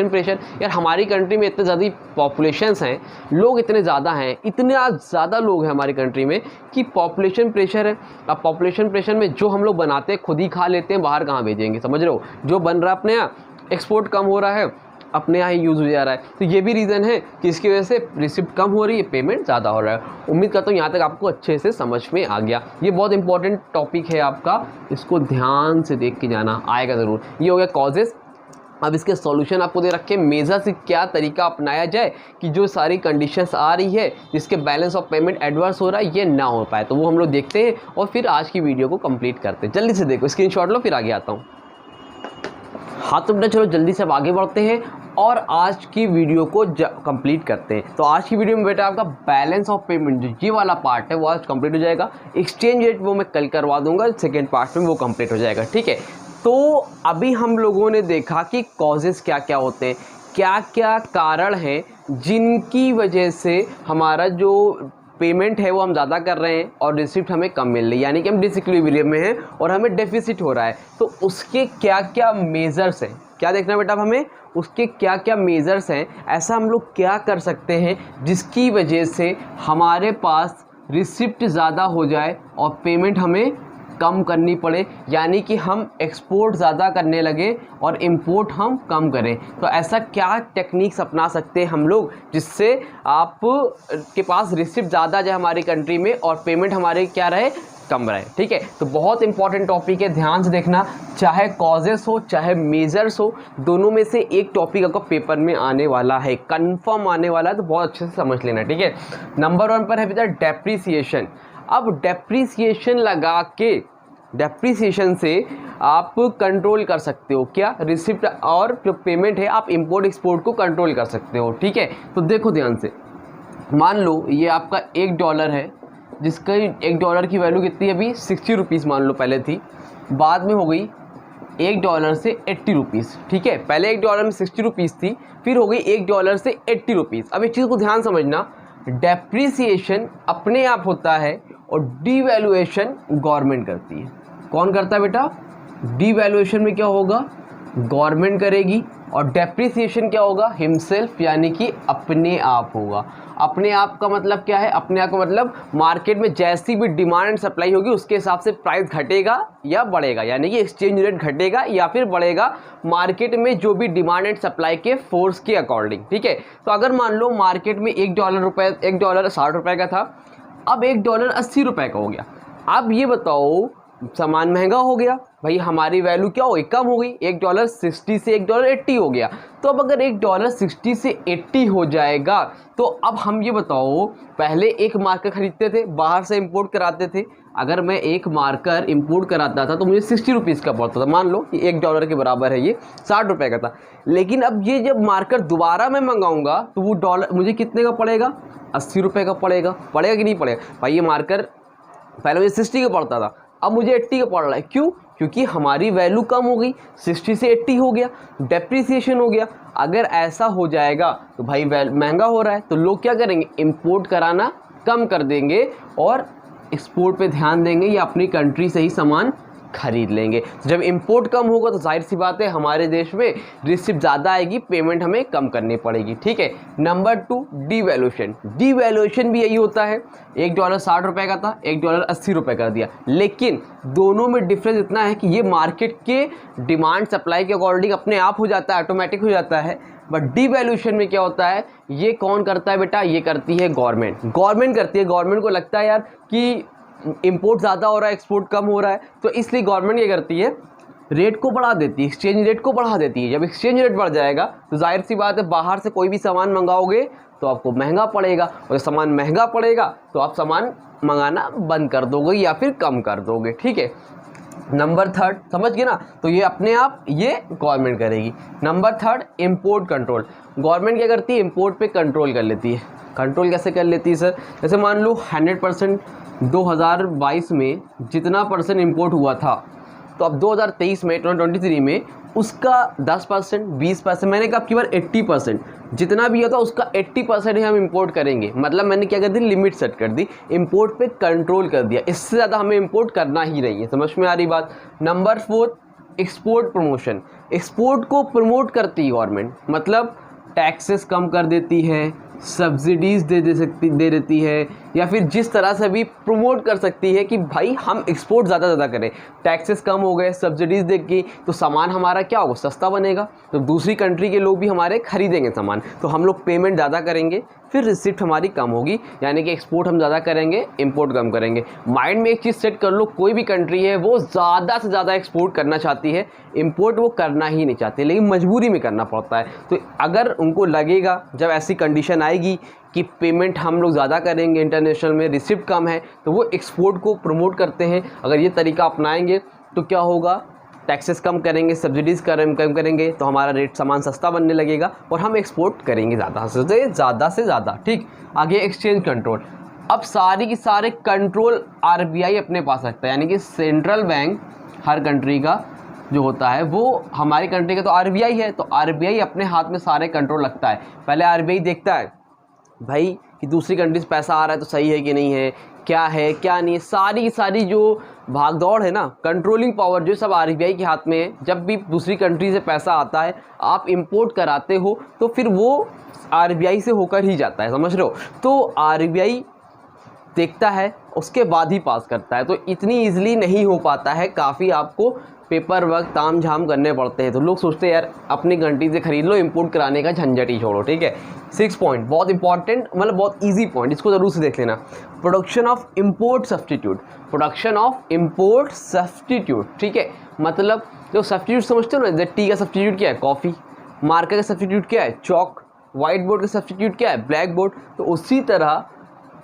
[SPEAKER 1] प्रेशर यार हमारी कंट्री में इतने ज़्यादा पॉपुलेशंस हैं, लोग इतने ज़्यादा हैं, इतने ज़्यादा लोग हैं हमारी कंट्री में कि पॉपुलेशन प्रेशर है। अब पॉपुलेशन प्रेशर में जो हम लोग बनाते हैं खुद ही खा लेते हैं, बाहर कहाँ भेजेंगे, समझ रहे हो। जो बन रहा है अपने यहाँ, एक्सपोर्ट कम हो रहा है, अपने यहाँ ही यूज़ हो जा रहा है। तो ये भी रीज़न है कि इसकी वजह से रिसिप्ट कम हो रही है, पेमेंट ज़्यादा हो रहा है। उम्मीद करता हूँ यहाँ तक आपको अच्छे से समझ में आ गया। ये बहुत इंपॉर्टेंट टॉपिक है आपका, इसको ध्यान से देख के जाना, आएगा ज़रूर। ये हो गया कॉजेज़। अब इसके सॉल्यूशन आपको दे रखे, मेजर से क्या तरीका अपनाया जाए कि जो सारी कंडीशंस आ रही है जिसके बैलेंस ऑफ पेमेंट एडवर्स हो रहा है ये ना हो पाए, तो वो हम लोग देखते हैं और फिर आज की वीडियो को कंप्लीट करते हैं। जल्दी से देखो, स्क्रीनशॉट लो, फिर आगे आता हूँ। हाँ तो बेटा चलो जल्दी से अब आगे बढ़ते हैं और आज की वीडियो को कंप्लीट करते हैं। तो आज की वीडियो में बेटा आपका बैलेंस ऑफ पेमेंट जो ये वाला पार्ट है वो आज कंप्लीट हो जाएगा। एक्सचेंज रेट वो मैं कल करवा दूंगा, सेकेंड पार्ट में वो कंप्लीट हो जाएगा, ठीक है। तो अभी हम लोगों ने देखा कि कॉजेज़ क्या क्या होते हैं, क्या क्या कारण हैं जिनकी वजह से हमारा जो पेमेंट है वो हम ज़्यादा कर रहे हैं और रिसिप्ट हमें कम मिल रही है, यानी कि हम डिसइक्विलिब्रियम में हैं और हमें डेफिसिट हो रहा है। तो उसके क्या क्या मेजर्स हैं, क्या देखना बेटा हमें, उसके क्या क्या मेजर्स हैं, ऐसा हम लोग क्या कर सकते हैं जिसकी वजह से हमारे पास रिसिप्ट ज़्यादा हो जाए और पेमेंट हमें कम करनी पड़े, यानी कि हम एक्सपोर्ट ज़्यादा करने लगे और इंपोर्ट हम कम करें। तो ऐसा क्या टेक्निक्स अपना सकते हैं हम लोग जिससे आप के पास रिसिप्ट ज़्यादा जाए हमारी कंट्री में और पेमेंट हमारे क्या रहे, कम रहे, ठीक है। तो बहुत इंपॉर्टेंट टॉपिक है, ध्यान से देखना, चाहे कॉजेस हो चाहे मेजर्स हो, दोनों में से एक टॉपिक आपका पेपर में आने वाला है, कंफर्म आने वाला है, तो बहुत अच्छे से समझ लेना, ठीक है। नंबर 1 पर है बेटा डेप्रीसिएशन। अब डेप्रीसिएशन लगा के, डेप्रीसिएशन से आप कंट्रोल कर सकते हो क्या, रिसिप्ट और जो पेमेंट है आप इंपोर्ट एक्सपोर्ट को कंट्रोल कर सकते हो, ठीक है। तो देखो ध्यान से, मान लो ये आपका $1 है, जिसका $1 की वैल्यू कितनी है अभी, 60 रुपीज़ मान लो पहले थी, बाद में हो गई $1 से 80 रुपीज़, ठीक है। पहले $1 में 60 रुपीज़ थी, फिर हो गई $1 से 80 रुपीज़। अब इस चीज़ को ध्यान समझना, डेप्रीसिएशन अपने आप होता है और डीवैल्यूएशन गवर्नमेंट करती है। कौन करता है बेटा, डीवैल्यूएशन में क्या होगा, गवर्नमेंट करेगी, और डेप्रीसिएशन क्या होगा, हिमसेल्फ, यानी कि अपने आप होगा। अपने आप का मतलब क्या है, अपने आप का मतलब मार्केट में जैसी भी डिमांड एंड सप्लाई होगी उसके हिसाब से प्राइस घटेगा या बढ़ेगा, यानी कि एक्सचेंज रेट घटेगा या फिर बढ़ेगा मार्केट में जो भी डिमांड एंड सप्लाई के फोर्स के अकॉर्डिंग, ठीक है। तो अगर मान लो मार्केट में $1 60 रुपये का था, अब $1 80 रुपये का हो गया। अब ये बताओ, सामान महंगा हो गया भाई, हमारी वैल्यू क्या हो गई, कम हो गई, $1 60 से $1 80 हो गया। तो अब अगर $1 60 से 80 हो जाएगा, तो अब हम ये बताओ, पहले एक मार्कर खरीदते थे, बाहर से इंपोर्ट कराते थे, अगर मैं एक मार्कर इंपोर्ट कराता था तो मुझे 60 रुपीज़ का पड़ता था, मान लो कि $1 के बराबर है, ये 60 रुपये का था। लेकिन अब ये जब मार्कर दोबारा मैं मंगाऊंगा तो वो डॉलर मुझे कितने का पड़ेगा, 80 रुपये का पड़ेगा कि नहीं पड़ेगा भाई। ये मार्कर पहले मुझे 60 का पड़ता था, अब मुझे 80 का पड़ रहा है, क्यों, क्योंकि हमारी वैल्यू कम हो गई, 60 से 80 हो गया, डेप्रीसिएशन हो गया। अगर ऐसा हो जाएगा तो भाई महंगा हो रहा है, तो लोग क्या करेंगे, इंपोर्ट कराना कम कर देंगे और एक्सपोर्ट पे ध्यान देंगे या अपनी कंट्री से ही सामान खरीद लेंगे। तो जब इंपोर्ट कम होगा तो जाहिर सी बात है हमारे देश में रिसिप्ट ज़्यादा आएगी, पेमेंट हमें कम करनी पड़ेगी, ठीक है। Number 2 devaluation. डीवैल्यूएशन भी यही होता है, $1 60 रुपये का था, $1 80 रुपये कर दिया, लेकिन दोनों में डिफरेंस इतना है कि ये मार्केट के डिमांड सप्लाई के अकॉर्डिंग अपने आप हो जाता है, ऑटोमेटिक हो जाता है। बट डीवैल्यूएशन में क्या होता है, ये कौन करता है बेटा, ये करती है गवर्नमेंट करती है। गवर्नमेंट को लगता है यार कि इंपोर्ट ज़्यादा हो रहा है, एक्सपोर्ट कम हो रहा है, तो इसलिए गवर्नमेंट ये करती है, रेट को बढ़ा देती है, एक्सचेंज रेट को बढ़ा देती है। जब एक्सचेंज रेट बढ़ जाएगा तो जाहिर सी बात है बाहर से कोई भी सामान मंगाओगे तो आपको महंगा पड़ेगा, और जब सामान महंगा पड़ेगा तो आप सामान मंगाना बंद कर दोगे या फिर कम कर दोगे, ठीक है। नंबर 3 समझ गए ना, तो ये अपने आप ये गवर्नमेंट करेगी। Number 3 import control. गवर्नमेंट क्या करती है, इंपोर्ट पे कंट्रोल कर लेती है। कंट्रोल कैसे कर लेती है सर, जैसे मान लो 100% 2022 में जितना % इंपोर्ट हुआ था, तो अब 2023 में 2023 में उसका 10%, 20%, मैंने कहा आपकी बार 80%, जितना भी होता उसका 80% ही हम इंपोर्ट करेंगे। मतलब मैंने क्या कर दी, लिमिट सेट कर दी, इंपोर्ट पे कंट्रोल कर दिया, इससे ज़्यादा हमें इंपोर्ट करना ही नहीं है। समझ में आ रही बात। Number 4, export promotion. एक्सपोर्ट को प्रमोट करती है गवर्नमेंट, मतलब टैक्सेस कम कर देती है, सब्सिडीज़ दे देती है, या फिर जिस तरह से भी प्रमोट कर सकती है कि भाई हम एक्सपोर्ट ज़्यादा करें। टैक्सेस कम हो गए, सब्सिडीज़ देगी तो सामान हमारा क्या होगा, सस्ता बनेगा, तो दूसरी कंट्री के लोग भी हमारे खरीदेंगे सामान, तो हम लोग पेमेंट ज़्यादा करेंगे, फिर रिसिप्ट हमारी कम होगी, यानी कि एक्सपोर्ट हम ज़्यादा करेंगे, इंपोर्ट कम करेंगे। माइंड में एक चीज़ सेट कर लो, कोई भी कंट्री है वो ज़्यादा से ज़्यादा एक्सपोर्ट करना चाहती है, इंपोर्ट वो करना ही नहीं चाहती, लेकिन मजबूरी में करना पड़ता है। तो अगर उनको लगेगा, जब ऐसी कंडीशन आएगी कि पेमेंट हम लोग ज़्यादा करेंगे, इंटरनेशनल में रिसिप्ट कम है, तो वो एक्सपोर्ट को प्रमोट करते हैं। अगर ये तरीका अपनाएंगे तो क्या होगा, टैक्सेस कम करेंगे, सब्सिडीज़ कम करेंगे, तो हमारा रेट सामान सस्ता बनने लगेगा और हम एक्सपोर्ट करेंगे ज़्यादा से ज़्यादा। ठीक, आगे एक्सचेंज कंट्रोल। अब सारी की सारे कंट्रोल आरबीआई अपने पास रखता है, यानी कि सेंट्रल बैंक हर कंट्री का जो होता है वो, हमारी कंट्री का तो आरबीआई है, तो आरबीआई अपने हाथ में सारे कंट्रोल रखता है। पहले आरबीआई देखता है भाई कि दूसरी कंट्री से पैसा आ रहा है तो सही है कि नहीं है, क्या है क्या नहीं है, सारी की सारी जो भागदौड़ है ना, कंट्रोलिंग पावर जो सब आरबीआई के हाथ में है। जब भी दूसरी कंट्री से पैसा आता है, आप इंपोर्ट कराते हो, तो फिर वो आरबीआई से होकर ही जाता है, समझ रहे हो। तो आरबीआई देखता है, उसके बाद ही पास करता है, तो इतनी ईजिली नहीं हो पाता है, काफ़ी आपको पेपर वर्क ताम झाम करने पड़ते हैं। तो लोग सोचते हैं यार अपनी कंट्री से खरीद लो, इंपोर्ट कराने का झंझट ही छोड़ो। ठीक है, 6 पॉइंट बहुत इंपॉर्टेंट, मतलब बहुत इजी पॉइंट, इसको ज़रूर से देख लेना। Production of import substitute, production of import substitute. ठीक है, मतलब जो सब्सटीट्यूट समझते हो ना, जैसे टी का सब्सटीट्यूट क्या है, कॉफ़ी, मार्कर का सब्सटीट्यूट क्या है, चॉक, वाइट बोर्ड का सब्सटीट्यूट क्या है, ब्लैक बोर्ड। तो उसी तरह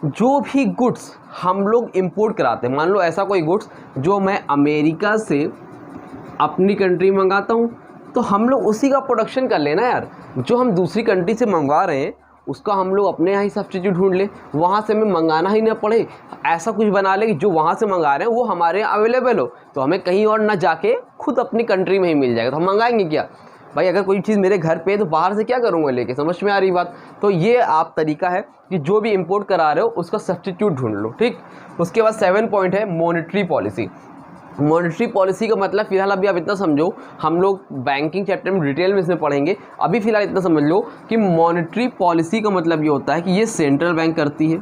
[SPEAKER 1] जो भी गुड्स हम लोग इंपोर्ट कराते हैं, मान लो ऐसा कोई गुड्स जो मैं अमेरिका से अपनी कंट्री मंगाता हूँ, तो हम लोग उसी का प्रोडक्शन कर लेना यार। जो हम दूसरी कंट्री से मंगवा रहे हैं उसका हम लोग अपने यहाँ ही सब्स्टिट्यूट ढूंढ लें, वहाँ से हमें मंगाना ही ना पड़े। ऐसा कुछ बना ले कि जो वहाँ से मंगा रहे हैं वो हमारे यहाँ अवेलेबल हो, तो हमें कहीं और ना जाके खुद अपनी कंट्री में ही मिल जाएगा। तो हम मंगाएंगे क्या भाई, अगर कोई चीज़ मेरे घर पे है तो बाहर से क्या करूँगा लेके, समझ में आ रही बात। तो ये आप तरीका है कि जो भी इंपोर्ट करा रहे हो उसका सब्स्टिट्यूट ढूंढ लो। ठीक, उसके बाद 7 पॉइंट है मॉनेटरी पॉलिसी। मॉनेटरी पॉलिसी का मतलब फिलहाल अभी आप इतना समझो, हम लोग बैंकिंग चैप्टर में डिटेल में इसमें पढ़ेंगे, अभी फिलहाल इतना समझ लो कि मॉनेटरी पॉलिसी का मतलब ये होता है कि ये सेंट्रल बैंक करती है।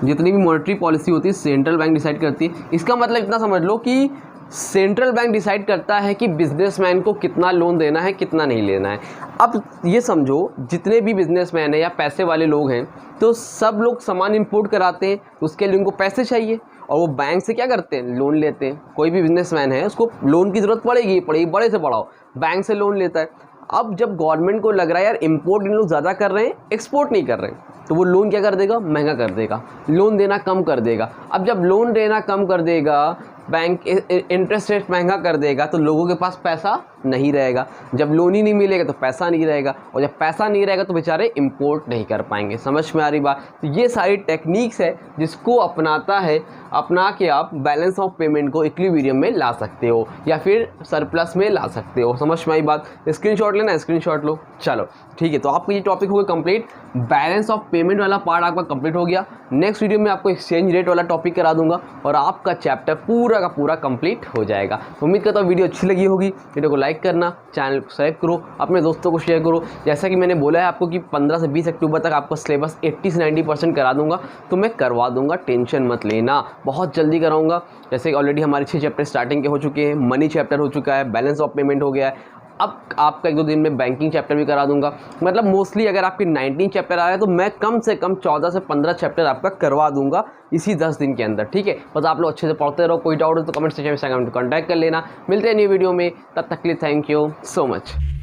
[SPEAKER 1] जितनी भी मॉनेटरी पॉलिसी होती है सेंट्रल बैंक डिसाइड करती है। इसका मतलब इतना समझ लो कि सेंट्रल बैंक डिसाइड करता है कि बिजनेसमैन को कितना लोन देना है, कितना नहीं लेना है। अब ये समझो जितने भी बिजनेसमैन हैं या पैसे वाले लोग हैं, तो सब लोग सामान इंपोर्ट कराते हैं, तो उसके लिए उनको पैसे चाहिए और वो बैंक से क्या करते हैं, लोन लेते हैं। कोई भी बिजनेसमैन है उसको लोन की ज़रूरत पड़ेगी, बड़े से बड़ा हो, बैंक से लोन लेता है। अब जब गवर्नमेंट को लग रहा है यार इंपोर्ट इन लोग ज़्यादा कर रहे हैं, एक्सपोर्ट नहीं कर रहे हैं, तो वो लोन क्या कर देगा, महंगा कर देगा, लोन देना कम कर देगा। अब जब लोन देना कम कर देगा, बैंक इंटरेस्ट रेट महंगा कर देगा, तो लोगों के पास पैसा नहीं रहेगा। जब लोन ही नहीं मिलेगा तो पैसा नहीं रहेगा, और जब पैसा नहीं रहेगा तो बेचारे इंपोर्ट नहीं कर पाएंगे। समझ में आ रही बात। तो ये सारी टेक्निक्स है जिसको अपना के आप बैलेंस ऑफ पेमेंट को इक्विलिब्रियम में ला सकते हो या फिर सरप्लस में ला सकते हो। समझ में आई बात। स्क्रीनशॉट लेना, स्क्रीनशॉट लो। चलो ठीक है, तो आपको ये टॉपिक हो गया कंप्लीट। बैलेंस ऑफ पेमेंट वाला पार्ट आपका कंप्लीट हो गया। नेक्स्ट वीडियो में आपको एक्सचेंज रेट वाला टॉपिक करा दूंगा और आपका चैप्टर पूरा का पूरा कंप्लीट हो जाएगा। उम्मीद करता हूँ वीडियो अच्छी लगी होगी। वीडियो को लाइक करना, चैनल को सब्सक्राइब करो, अपने दोस्तों को शेयर करो। जैसा कि मैंने बोला है आपको कि 15 से 20 अक्टूबर तक आपका सिलेबस 80 से 90% करा दूंगा, तो मैं करवा दूंगा, टेंशन मत लेना, बहुत जल्दी कराऊंगा। जैसे कि ऑलरेडी हमारे 6 चैप्टर स्टार्टिंग के हो चुके हैं, मनी चैप्टर हो चुका है, बैलेंस ऑफ पेमेंट हो गया है, अब आपका 1-2 दिन में बैंकिंग चैप्टर भी करा दूंगा। मतलब मोस्टली अगर आपके 19 चैप्टर आ रहे हैं तो मैं कम से कम 14 से 15 चैप्टर आपका करवा दूंगा इसी 10 दिन के अंदर। ठीक है, बस आप लोग अच्छे से पढ़ते रहो। कोई डाउट हो तो कमेंट सेक्शन में कॉन्टैक्ट कर लेना। मिलते हैं न्यू वीडियो में, तब तक के लिए थैंक यू सो मच।